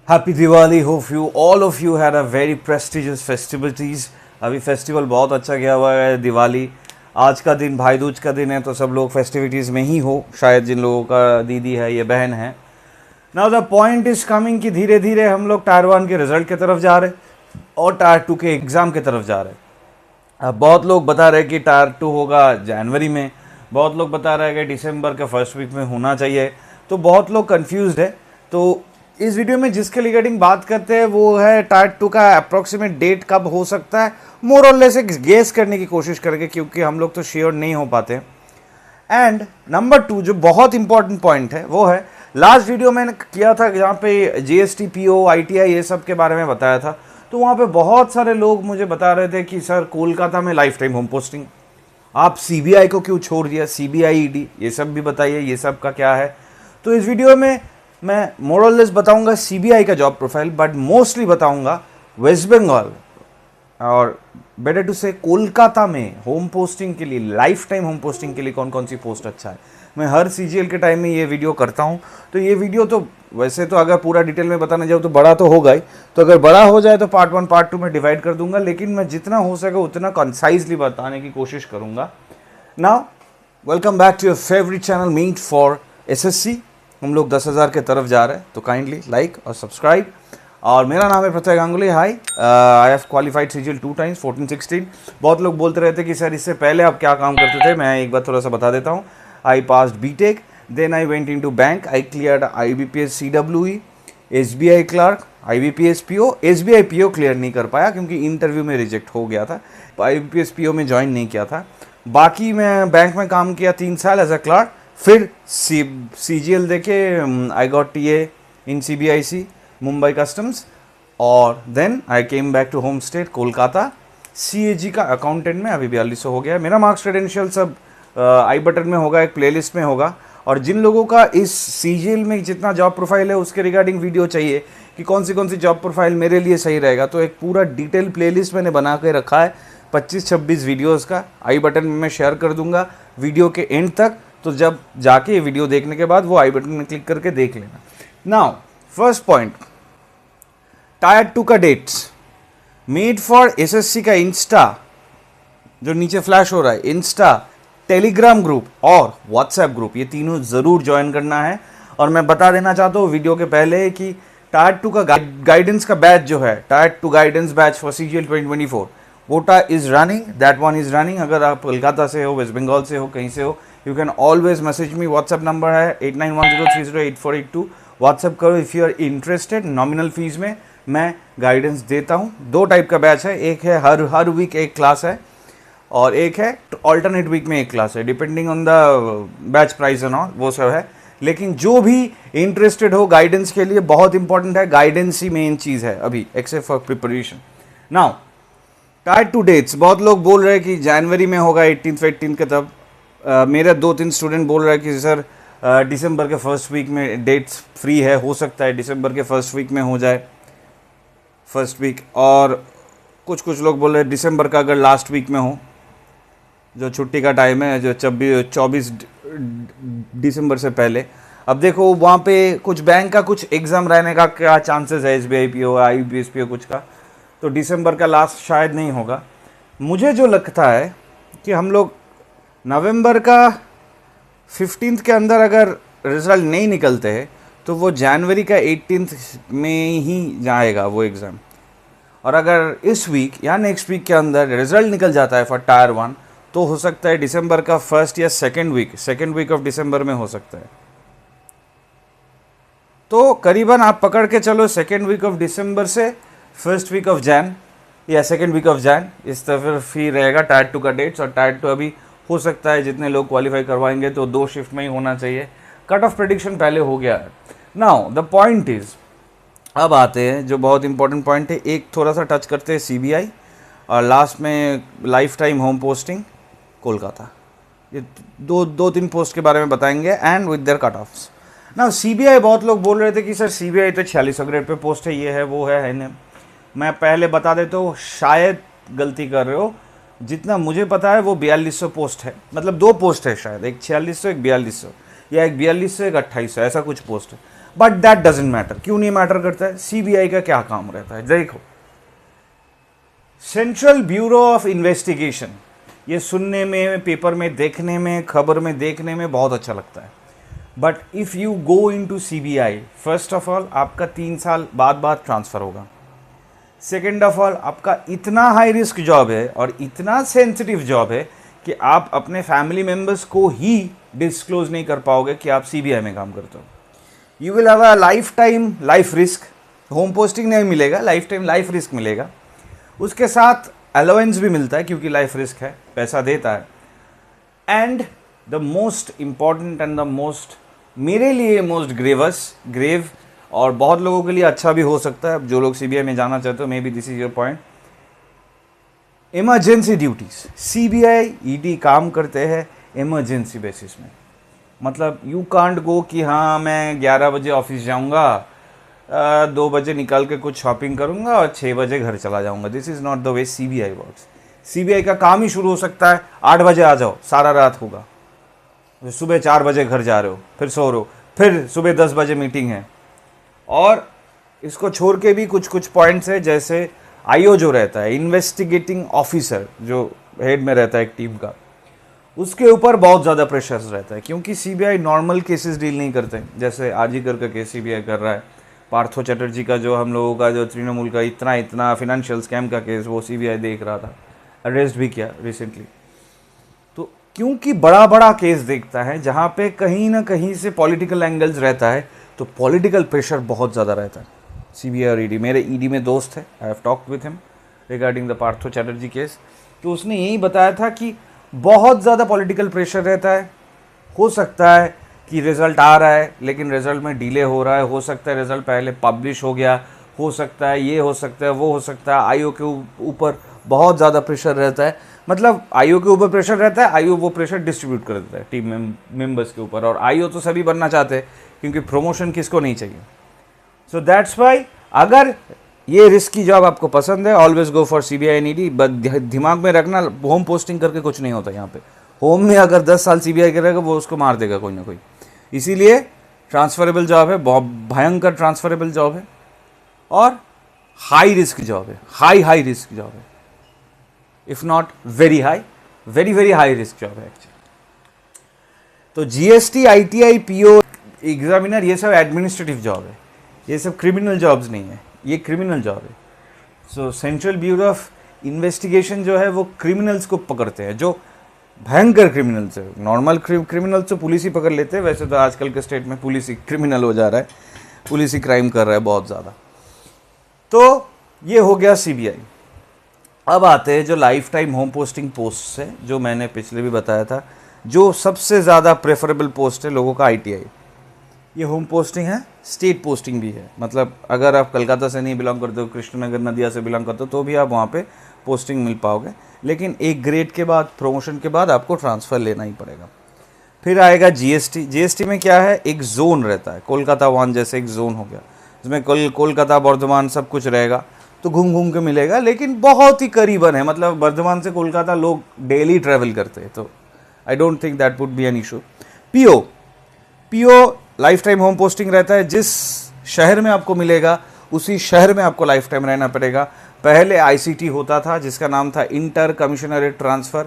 Happy Diwali. Hope you all of you had a very prestigious festivities. अभी festival बहुत अच्छा गया हुआ है। दिवाली आज का दिन भाई दूज का दिन है, तो सब लोग फेस्टिविटीज़ में ही हो, शायद जिन लोगों का दीदी है या बहन है। Now the point is coming कि धीरे धीरे हम लोग टायर 1 के रिजल्ट की तरफ जा रहे और टायर 2 के एग्ज़ाम की तरफ जा रहे। अब बहुत लोग बता रहे कि टायर 2 होगा जनवरी में, बहुत लोग बता रहे हैं कि दिसंबर के फर्स्ट वीक में होना चाहिए, तो बहुत लोग कंफ्यूज्ड है। तो इस वीडियो में जिसके रिगार्डिंग बात करते हैं वो है टायर 2 का अप्रॉक्सीमेट डेट कब हो सकता है, मोर और लेस एक गेस करने की कोशिश करेंगे, क्योंकि हम लोग तो श्योर नहीं हो पाते। एंड नंबर 2 जो बहुत इंपॉर्टेंट पॉइंट है वो है, लास्ट वीडियो मैंने किया था जहाँ पे जीएसटी, पीओ, आईटीआई ये सब के बारे में बताया था, तो वहाँ पे बहुत सारे लोग मुझे बता रहे थे कि सर कोलकाता में लाइफ टाइम होम पोस्टिंग, आप सीबीआई को क्यों छोड़ दिया, सीबीआई, ईडी, ये सब भी बताइए, ये सब का क्या है। तो इस वीडियो में मैं मोरलेस बताऊंगा सीबीआई का जॉब प्रोफाइल, बट मोस्टली बताऊंगा वेस्ट बंगाल और बेटर टू से कोलकाता में होम पोस्टिंग के लिए, लाइफ टाइम होम पोस्टिंग के लिए कौन कौन सी पोस्ट अच्छा है। मैं हर सीजीएल के टाइम में ये वीडियो करता हूँ, तो ये वीडियो तो वैसे तो अगर पूरा डिटेल में बताने जाऊँ तो बड़ा तो होगा ही, तो अगर बड़ा हो जाए तो पार्ट 1 पार्ट 2 में डिवाइड कर दूंगा, लेकिन मैं जितना हो सके उतना कंसाइजली बताने की कोशिश करूँगा। Now welcome back to your favourite channel meet for SSC. हम लोग 10,000 के तरफ जा रहे हैं, तो काइंडली लाइक और सब्सक्राइब। और मेरा नाम है प्रत्यय Ganguly. High, I have qualified CGL 2 times 14-16। बहुत लोग बोलते रहते कि सर इससे पहले आप क्या काम करते थे, मैं एक बार थोड़ा सा बता देता हूँ। I passed BTech, then I went into bank, I cleared IBPS CWE, SBI clerk, IBPS PO. SBI PO clear नहीं कर पाया क्योंकि इंटरव्यू में रिजेक्ट हो गया था, आईबीपीएस पीओ में ज्वाइन नहीं किया था। बाकी मैं बैंक में काम किया 3 साल एज अ क्लर्क, फिर सीजीएल देके I got TA in CBIC Mumbai customs, और then I came back to home state Kolkata. CAG का अकाउंटेंट में अभी 4200 हो गया। मेरा मार्क्स क्रेडेंशियल सब आई बटन में होगा, एक प्लेलिस्ट में होगा। और जिन लोगों का इस सीजीएल में जितना जॉब प्रोफाइल है उसके रिगार्डिंग वीडियो चाहिए कि कौन सी जॉब प्रोफाइल मेरे लिए सही रहेगा, तो एक पूरा डिटेल प्लेलिस्ट मैंने बना के रखा है 25-26 वीडियोज़ का। आई बटन में मैं शेयर कर दूंगा वीडियो के एंड तक, तो जब जाके ये वीडियो देखने के बाद वो आई बटन में क्लिक करके देख लेना। नाउ फर्स्ट पॉइंट, टायर 2 का डेट्स। मेड फॉर एसएससी का इंस्टा जो नीचे फ्लैश हो रहा है, इंस्टा, टेलीग्राम ग्रुप और व्हाट्सएप ग्रुप, ये तीनों ज़रूर ज्वाइन करना है। और मैं बता देना चाहता हूँ वीडियो के पहले कि टायर 2 का गाइडेंस का बैच जो है, tier 2 guidance batch for CGL 2024, वोटा is running, that one is running. अगर आप कोलकाता से हो, वेस्ट बंगाल से हो, कहीं से हो, you can always message me. WhatsApp number है 8910308482। व्हाट्सएप करो if you are interested. Nominal fees में मैं गाइडेंस देता हूँ। 2 टाइप का बैच है, एक है हर वीक एक क्लास है, और एक है ऑल्टरनेट वीक में एक क्लास है, depending on the batch price and all, वो सब है। लेकिन जो भी इंटरेस्टेड हो गाइडेंस के लिए, बहुत इंपॉर्टेंट है, गाइडेंस ही मेन चीज़ है अभी, except for preparation. Now tier 2 dates, बहुत लोग बोल रहे हैं कि जनवरी में होगा 18 के तब। मेरे 2-3 स्टूडेंट बोल रहे हैं कि सर दिसंबर के फर्स्ट वीक में डेट्स फ्री है, हो सकता है दिसंबर के फर्स्ट वीक में हो जाए, फर्स्ट वीक। और कुछ लोग बोल रहे हैं दिसंबर का अगर लास्ट वीक में हो, जो छुट्टी का टाइम है, जो 24 दिसंबर से पहले। अब देखो वहाँ पे कुछ बैंक का कुछ एग्ज़ाम रहने का क्या चांसेस है, एसबीआई पीओ, आईबीपीएस पीओ कुछ का, तो दिसंबर का लास्ट शायद नहीं होगा। मुझे जो लगता है कि हम लोग नवंबर का 15 के अंदर अगर रिज़ल्ट नहीं निकलते हैं तो वो जनवरी का 18 में ही जाएगा वो एग्ज़ाम। और अगर इस वीक या नेक्स्ट वीक के अंदर रिज़ल्ट निकल जाता है फॉर टायर 1, तो हो सकता है दिसंबर का फर्स्ट या सेकेंड वीक ऑफ दिसंबर में हो सकता है। तो करीबन आप पकड़ के चलो सेकेंड वीक ऑफ दिसंबर से फर्स्ट वीक ऑफ जैन या सेकेंड वीक ऑफ जैन, इस तरफ ही रहेगा टायर 2 का डेट्स। और टायर 2 अभी हो सकता है जितने लोग क्वालिफाई करवाएंगे तो 2 शिफ्ट में ही होना चाहिए। कट ऑफ प्रेडिक्शन पहले हो गया है। नाउ द पॉइंट इज, अब आते हैं जो बहुत इंपॉर्टेंट पॉइंट है, एक थोड़ा सा टच करते हैं सीबीआई, और लास्ट में life time home posting Kolkata. ये 2-3 पोस्ट के बारे में बताएंगे and with their cut offs. ना सीबीआई, बहुत लोग बोल रहे थे कि सर सीबीआई तो 46 ग्रेड पे पोस्ट है, ये है वो है नहीं। मैं पहले बता देता हूँ, शायद गलती कर रहे हो। जितना मुझे पता है वो 4200 पोस्ट है, मतलब 2 पोस्ट है शायद, एक 4600 एक 4200, या एक 4200 एक 2800, ऐसा कुछ पोस्ट है। But that doesn't matter. क्यों नहीं मैटर करता है? सीबीआई का क्या काम रहता है? देखो, सेंट्रल ब्यूरो ऑफ इन्वेस्टिगेशन, ये सुनने में, पेपर में देखने में, खबर में देखने में बहुत अच्छा लगता है, but if you go into CBI, first of all आपका 3 साल बाद ट्रांसफ़र होगा। सेकेंड ऑफ ऑल आपका इतना हाई रिस्क जॉब है और इतना सेंसिटिव जॉब है कि आप अपने फैमिली मेम्बर्स को ही डिस्क्लोज नहीं कर पाओगे कि आप सीबीआई में काम करते हो। You will have a life time life risk. Home posting नहीं मिलेगा, लाइफ टाइम लाइफ रिस्क मिलेगा। उसके साथ अलाउंस भी मिलता है क्योंकि लाइफ रिस्क है, पैसा देता है। And the most important and the most, मेरे लिए मोस्ट ग्रेव और बहुत लोगों के लिए अच्छा भी हो सकता है, जो लोग सीबीआई में जाना चाहते हो, may be this is your point, emergency duties. CBI ED काम करते हैं इमरजेंसी बेसिस में। मतलब यू कांट गो कि हाँ मैं 11 बजे ऑफिस जाऊँगा, 2 बजे निकल के कुछ शॉपिंग करूँगा और 6 बजे घर चला जाऊँगा। This is not the way CBI works. CBI का काम ही शुरू हो सकता है 8 बजे आ जाओ, सारा रात होगा, सुबह 4 बजे घर जा रहे हो, फिर सो रहे हो, फिर सुबह 10 बजे मीटिंग है। और इसको छोड़ के भी कुछ कुछ पॉइंट्स है, जैसे आईओ जो रहता है, इन्वेस्टिगेटिंग ऑफिसर, जो हेड में रहता है एक टीम का, उसके ऊपर बहुत ज़्यादा प्रेशर रहता है, क्योंकि सीबीआई नॉर्मल केसेस डील नहीं करते। जैसे आजीकर का केस सीबीआई कर रहा है, पार्थो चैटर्जी का जो हम लोगों का जो तृणमूल का इतना फिनेंशियल स्कैम का केस, वो सीबीआई देख रहा था, अरेस्ट भी किया रिसेंटली। तो क्योंकि बड़ा बड़ा केस देखता है जहाँ पे कहीं ना कहीं से पॉलिटिकल एंगल्स रहता है, तो पॉलिटिकल प्रेशर बहुत ज़्यादा रहता है। सीबीआई और ईडी, मेरे ईडी में दोस्त है, I have talked with him regarding the Partho Chatterjee case, तो उसने यही बताया था कि बहुत ज़्यादा पॉलिटिकल प्रेशर रहता है। हो सकता है कि रिज़ल्ट आ रहा है लेकिन रिज़ल्ट में डिले हो रहा है, हो सकता है रिज़ल्ट पहले पब्लिश हो गया, हो सकता है ये, हो सकता है वो, हो सकता है। आईओ के ऊपर बहुत ज़्यादा प्रेशर रहता है। मतलब आईओ के ऊपर प्रेशर रहता है, आईओ वो प्रेशर डिस्ट्रीब्यूट कर देता है टीम मेंबर्स के ऊपर, और आईओ तो सभी बनना चाहते हैं क्योंकि प्रमोशन किसको नहीं चाहिए। सो दैट्स वाई अगर ये रिस्क की जॉब आपको पसंद है, always go for CBI and ED. But दिमाग में रखना, होम पोस्टिंग करके कुछ नहीं होता यहाँ पे। होम में अगर 10 साल सीबीआई करेगा, वो उसको मार देगा कोई ना कोई। इसीलिए ट्रांसफरेबल जॉब है, बहुत भयंकर ट्रांसफरेबल जॉब है, और हाई रिस्क जॉब है, हाई रिस्क जॉब है, if not very high, very high risk job है एक्चुअली। तो जीएसटी, आईटीआई, पीओ, एग्जामिनर, ये सब एडमिनिस्ट्रेटिव जॉब है, ये सब क्रिमिनल जॉब्स नहीं है, ये क्रिमिनल जॉब है। सो सेंट्रल ब्यूरो ऑफ इन्वेस्टिगेशन जो है वो क्रिमिनल्स को पकड़ते हैं, जो भयंकर क्रिमिनल्स है। नॉर्मल क्रिमिनल्स तो पुलिस ही पकड़ लेते हैं, वैसे तो आजकल के स्टेट में पुलिस ही क्रिमिनल हो जा रहा है, पुलिस ही क्राइम कर रहा है बहुत ज़्यादा। तो ये हो गया सीबीआई। अब आते हैं जो life time home posting post है, जो मैंने पिछले भी बताया था, जो सबसे ज़्यादा प्रेफरेबल पोस्ट है लोगों का, आईटीआई। ये होम पोस्टिंग है, स्टेट पोस्टिंग भी है। मतलब अगर आप कलकत्ता से नहीं बिलोंग करते हो, कृष्णनगर नदिया से बिलोंग करते हो, तो भी आप वहाँ पे पोस्टिंग मिल पाओगे, लेकिन एक ग्रेड के बाद, प्रमोशन के बाद आपको ट्रांसफ़र लेना ही पड़ेगा। फिर आएगा जीएसटी। जीएसटी में क्या है, एक जोन रहता है, कोलकाता वन जैसे एक जोन हो गया, जिसमें कोलकाता, बर्धमान सब कुछ रहेगा, तो घूम घूम के मिलेगा, लेकिन बहुत ही करीबन है। मतलब बर्धमान से कोलकाता लोग डेली ट्रैवल करते हैं, तो I don't think that would be an issue. PO life time home posting रहता है, जिस शहर में आपको मिलेगा उसी शहर में आपको लाइफ टाइम रहना पड़ेगा। पहले आईसीटी होता था जिसका नाम था इंटर कमिश्नरेट ट्रांसफ़र,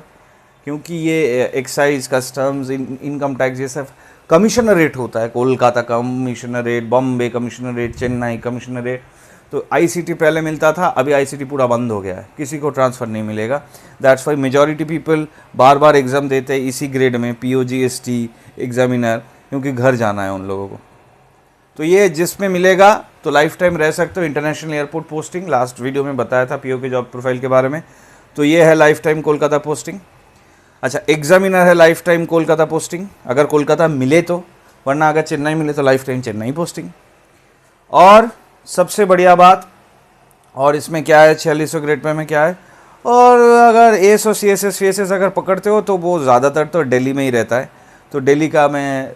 क्योंकि ये एक्साइज, कस्टम्स, इनकम टैक्स, ये सब कमिश्नरेट होता है। Kolkata commissionerate, Bombay commissionerate, Chennai commissionerate. तो आईसीटी पहले मिलता था, अभी आईसीटी पूरा बंद हो गया है, किसी को ट्रांसफ़र नहीं मिलेगा। That's why majority people bar bar exam देते हैं इसी ग्रेड में, पीओ, जीएसटी, एग्जामिनर, क्योंकि घर जाना है उन लोगों को। तो ये जिसमें मिलेगा तो लाइफ टाइम रह सकते हो। International airport posting, last video में बताया था पीओ के जॉब प्रोफाइल के बारे में, तो ये है लाइफ टाइम कोलकाता पोस्टिंग। अच्छा, एग्जामिनर है लाइफ टाइम कोलकाता पोस्टिंग, अगर कोलकाता मिले तो, वरना अगर चेन्नई मिले तो लाइफ टाइम चेन्नई पोस्टिंग। और सबसे बढ़िया बात, और इसमें क्या है, 4600 ग्रेड पे में क्या है, और अगर एएसओ, सीएसएस, फीएसएस अगर पकड़ते हो तो वो ज़्यादातर तो दिल्ली में ही रहता है। तो दिल्ली का मैं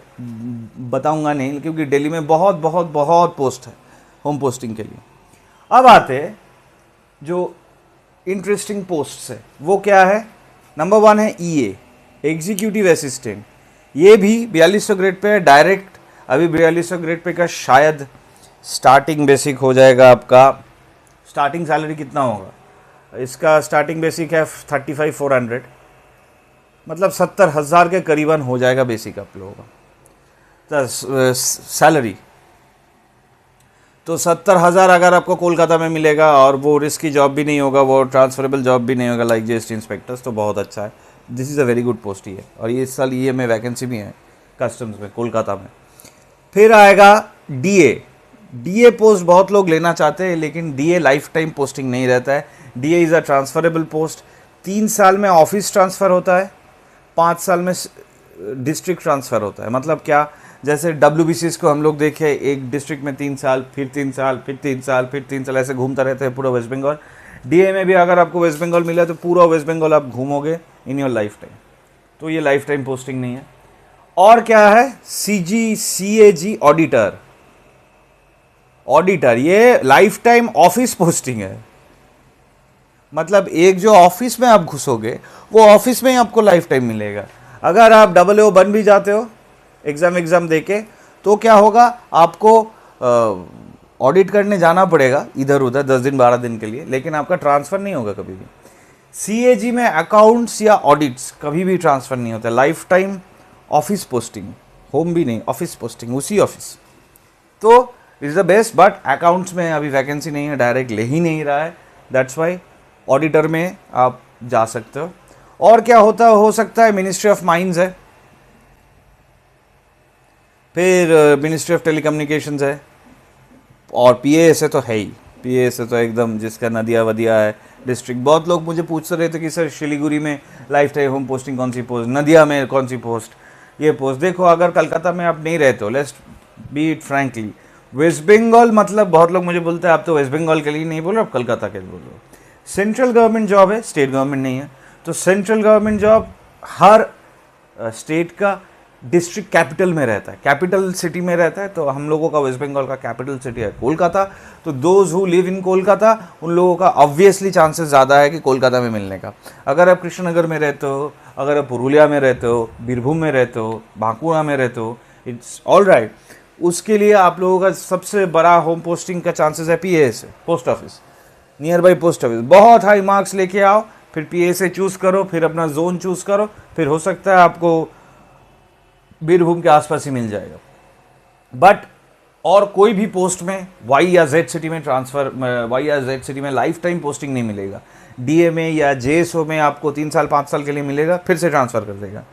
बताऊंगा नहीं, क्योंकि दिल्ली में बहुत बहुत बहुत पोस्ट है होम पोस्टिंग के लिए। अब आते हैं जो इंटरेस्टिंग पोस्ट है, वो क्या है। नंबर 1 है ईए, एग्जीक्यूटिव असिस्टेंट। ये भी 4200 ग्रेड पे है, डायरेक्ट अभी 4200 ग्रेड पे का शायद स्टार्टिंग बेसिक हो जाएगा आपका। स्टार्टिंग सैलरी कितना होगा इसका? स्टार्टिंग बेसिक है 35,400, मतलब 70,000 के करीबन हो जाएगा बेसिक आप लोगों का सैलरी। तो 70,000 अगर आपको कोलकाता में मिलेगा और वो रिस्की जॉब भी नहीं होगा, वो ट्रांसफरेबल जॉब भी नहीं होगा लाइक जीएसटी इंस्पेक्टर्स, तो बहुत अच्छा है। This is a very good post ही है, और ये इस साल ये में वैकेंसी भी है कस्टम्स में कोलकाता में। फिर आएगा डीए। डीए पोस्ट बहुत लोग लेना चाहते हैं, लेकिन डीए लाइफ टाइम पोस्टिंग नहीं रहता है। DA is a transferable post. 3 साल में ऑफिस ट्रांसफ़र होता है, 5 साल में डिस्ट्रिक्ट ट्रांसफ़र होता है। मतलब क्या, जैसे WBCS को हम लोग देखें, एक डिस्ट्रिक्ट में 3 साल, फिर 3 साल, फिर 3 साल, फिर 3 साल, ऐसे घूमता रहते हैं पूरा वेस्ट बंगाल। डीए में भी अगर आपको वेस्ट बंगाल मिला तो पूरा वेस्ट बंगाल आप घूमोगे इन योर लाइफ टाइम। तो ये लाइफ टाइम पोस्टिंग नहीं है। और क्या है? CAG auditor. ऑडिटर ये लाइफ टाइम ऑफिस पोस्टिंग है। मतलब एक जो ऑफिस में आप घुसोगे वो ऑफिस में ही आपको लाइफ टाइम मिलेगा। अगर आप AA बन भी जाते हो एग्ज़ाम देके, तो क्या होगा, आपको ऑडिट करने जाना पड़ेगा इधर उधर 10 दिन 12 दिन के लिए, लेकिन आपका ट्रांसफ़र नहीं होगा कभी भी। CAG में अकाउंट्स या ऑडिट्स कभी भी ट्रांसफ़र नहीं होता, life time office posting, home भी नहीं, ऑफिस पोस्टिंग, उसी ऑफिस। तो is the best, but accounts में अभी वैकेंसी नहीं है, डायरेक्ट ले ही नहीं रहा है, दैट्स वाई ऑडिटर में आप जा सकते हो। और क्या हो सकता है? मिनिस्ट्री ऑफ माइंस है, फिर मिनिस्ट्री ऑफ टेलीकम्युनिकेशंस है, और PAS है तो है ही। PAS है तो एकदम जिसका नदिया वदिया है डिस्ट्रिक्ट। बहुत लोग मुझे पूछते रहे थे कि सर शिलीगुड़ी में लाइफ टाइम होम पोस्टिंग कौन सी पोस्ट, नदिया में कौन सी पोस्ट, ये पोस्ट। देखो, अगर कलकत्ता में आप नहीं रहते हो, let's be it frankly, West Bengal, मतलब बहुत लोग मुझे बोलते हैं आप तो वेस्ट बंगाल के लिए नहीं बोल रहे, आप कलकत्ता के लिए बोल रहे हो। सेंट्रल गवर्नमेंट जॉब है, स्टेट गवर्नमेंट नहीं है। तो सेंट्रल गवर्नमेंट जॉब हर स्टेट का डिस्ट्रिक्ट कैपिटल में रहता है, कैपिटल सिटी में रहता है। तो हम लोगों का वेस्ट बंगाल का कैपिटल सिटी है कोलकाता। तो those who live in Kolkata, उन लोगों का ऑब्वियसली चांसेस ज़्यादा है कि कोलकाता में मिलने का। अगर आप कृष्णनगर में रहते हो, अगर आप पुरुलिया में रहते हो, बीरभूम में रहते हो, बांकुड़ा में रहते हो, इट्स ऑल राइट। उसके लिए आप लोगों का सबसे बड़ा होम पोस्टिंग का चांसेस है PAS, post office, near by post office. बहुत हाई मार्क्स लेके आओ, फिर PAS चूज़ करो, फिर अपना जोन चूज़ करो, फिर हो सकता है आपको बीरभूम के आसपास ही मिल जाएगा। बट और कोई भी पोस्ट में Y या Z सिटी में ट्रांसफ़र, Y या Z सिटी में लाइफ टाइम पोस्टिंग नहीं मिलेगा। DA में या JSO में आपको 3 साल 5 साल के लिए मिलेगा, फिर से ट्रांसफ़र कर देगा।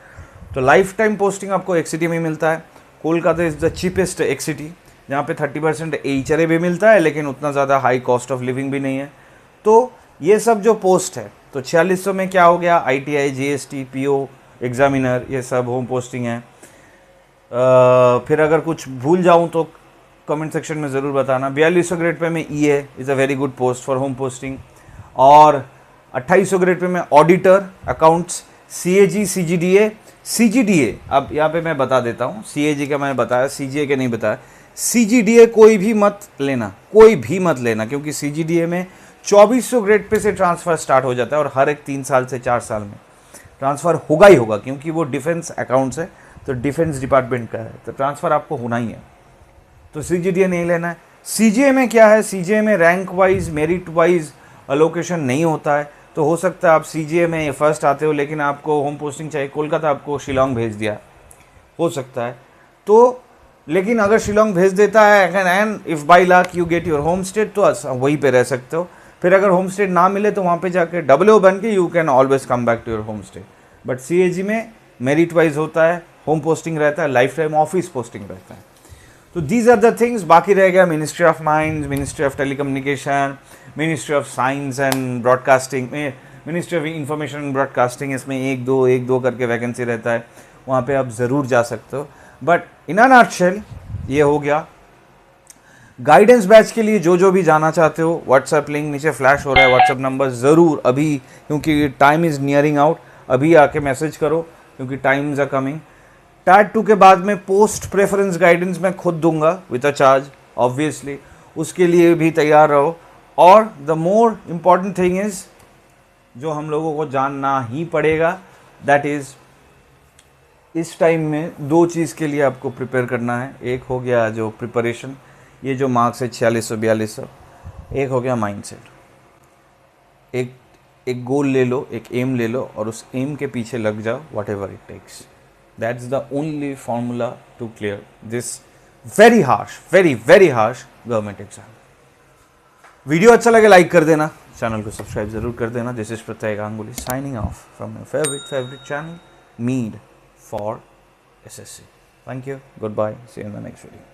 तो लाइफ टाइम पोस्टिंग आपको एक सिटी में मिलता है। कोलकाता इज़ द चीपेस्ट एक सिटी, जहाँ पे 30% HRA भी मिलता है, लेकिन उतना ज़्यादा हाई कॉस्ट ऑफ लिविंग भी नहीं है। तो ये सब जो पोस्ट है, तो 4600 में क्या हो गया, ITI, GST, PO, एग्जामिनर, ये सब होम पोस्टिंग है। फिर अगर कुछ भूल जाऊं तो कमेंट सेक्शन में ज़रूर बताना। 4200 ग्रेड पे मैं EA is a very good post for home posting. और 2800 ग्रेड पे मैं ऑडिटर अकाउंट्स, CAG, CGDA। अब यहाँ पे मैं बता देता हूँ, CAG का मैंने बताया, CGA के नहीं बताया। CGDA कोई भी मत लेना, कोई भी मत लेना, क्योंकि CGDA में 2400 ग्रेड पे से ट्रांसफ़र स्टार्ट हो जाता है, और हर एक 3 साल से 4 साल में ट्रांसफ़र होगा ही होगा, क्योंकि वो डिफेंस अकाउंट्स है, तो डिफेंस डिपार्टमेंट का है, तो ट्रांसफ़र आपको होना ही है। तो CGDA नहीं लेना है। CGA में क्या है, CGA में rank wise, merit wise allocation नहीं होता है। तो हो सकता है आप CGA में फर्स्ट आते हो, लेकिन आपको होम पोस्टिंग चाहिए कोलकाता, आपको शिलोंग भेज दिया, हो सकता है। तो लेकिन अगर शिलोंग भेज देता है and if by luck you get your home state, तो वहीं पे रह सकते हो। फिर अगर होम स्टेट ना मिले तो वहाँ पे जाके AA बन के you can always come back to your home state. But CAG में मेरिट वाइज होता है, होम पोस्टिंग रहता है, लाइफ टाइम ऑफिस पोस्टिंग रहता है। तो दीज आर द थिंग्स। बाकी रह गया ministry of mines, ministry of telecommunication, ministry of science and broadcasting, ministry of information and broadcasting. इसमें एक दो करके वैकेंसी रहता है, वहाँ पे आप ज़रूर जा सकते हो। बट इन अ नटशेल ये हो गया। गाइडेंस बैच के लिए जो भी जाना चाहते हो, व्हाट्सएप लिंक नीचे फ्लैश हो रहा है, व्हाट्सएप नंबर ज़रूर अभी, क्योंकि टाइम इज़ नियरिंग आउट, अभी आके मैसेज करो, क्योंकि टाइम्स आर कमिंग। टैट 2 के बाद में पोस्ट प्रेफरेंस गाइडेंस मैं खुद दूंगा विद अ चार्ज, ऑब्वियसली, उसके लिए भी तैयार रहो। और the more important thing is, जो हम लोगों को जानना ही पड़ेगा, दैट इज़ इस टाइम में दो चीज़ के लिए आपको प्रिपेयर करना है। एक हो गया जो प्रिपरेशन, ये जो मार्क्स है 4600 4200, एक हो गया माइंडसेट। एक गोल ले लो, एक एम ले लो और उस एम के पीछे लग जाओ, whatever it takes. That's the only formula to clear this very harsh government exam. Video अच्छा लगे लाइक कर देना, चैनल को सब्सक्राइब जरूर कर देना। This is Pratyay Ganguly signing off from your favourite channel meet for SSC। Thank you, goodbye, see you in the next video.